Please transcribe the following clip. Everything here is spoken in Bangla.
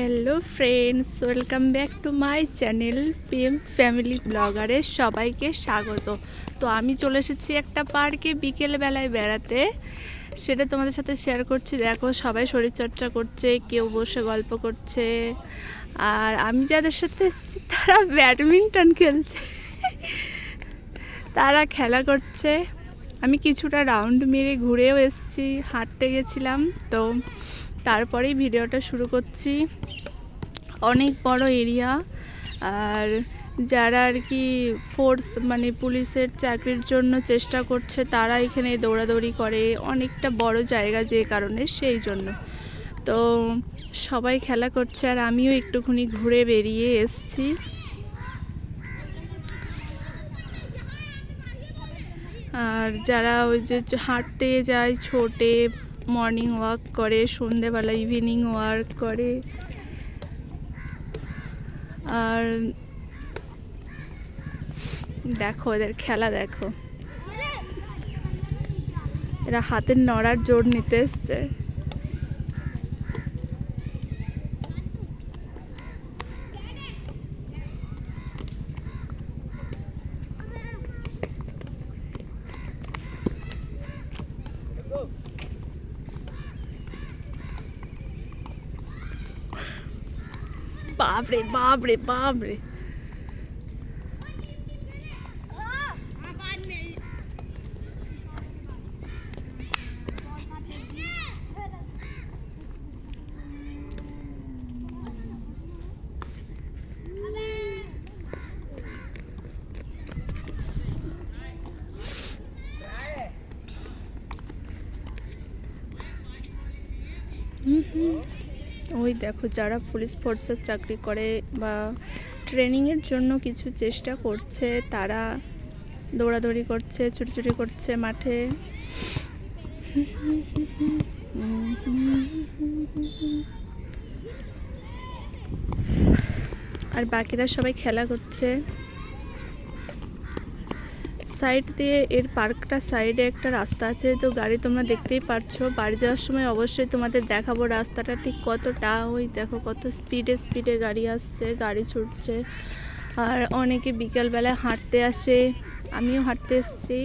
Hello friends, welcome back to my channel PM family ব্লগারে সবাইকে স্বাগত। তো আমি চলে এসেছি একটা পার্কে বিকেলবেলায় বেড়াতে, সেটা তোমাদের সাথে শেয়ার করছি। দেখো, সবাই শরীরচর্চা করছে, কেউ বসে গল্প করছে, আর আমি যাদের সাথে এসেছি তারা ব্যাডমিন্টন খেলছে, তারা খেলা করছে। আমি কিছুটা রাউন্ড মেরে ঘুরেও এসেছি, হাঁটতে গেছিলাম। তো তারপরেই ভিডিওটা শুরু করছি। অনেক বড় এরিয়া, আর যারা আর কি ফোর্স মানে পুলিশের চাকরির জন্য চেষ্টা করছে তারা এখানে দৌড়াদৌড়ি করে। অনেকটা বড় জায়গা যে কারণে, সেই জন্য তো সবাই খেলা করছে, আর আমিও একটুখানি ঘুরে বেরিয়ে এসছি। আর যারা ওই যে হাঁটতে যায়, ছোটে, মর্নিং ওয়াক করে, সন্ধেবেলা ইভিনিং ওয়াক করে। আর দেখো এদের খেলা, দেখো এরা হাতের নড়ার জোর নিতে এসছে। বাপরে বাপরে বাপরে, ওই দেখো যারা পুলিশ ফোর্সের চাকরি করে বা ট্রেনিংয়ের জন্য কিছু চেষ্টা করছে, তারা দৌড়াদৌড়ি করছে, ছুটোছুটি করছে মাঠে। আর বাকিরা সবাই খেলা করছে। সাইড দিয়ে এর পার্কটা সাইডে একটা রাস্তা আছে, তো গাড়ি তোমরা দেখতেই পাচ্ছ। বাড়ি যাওয়ার সময় অবশ্যই তোমাদের দেখাবো রাস্তাটা ঠিক কতটা। ওই দেখো কত স্পিডে গাড়ি আসছে, গাড়ি ছুটছে। আর অনেকে বিকালবেলায় হাঁটতে আসে, আমিও হাঁটতে এসেছি।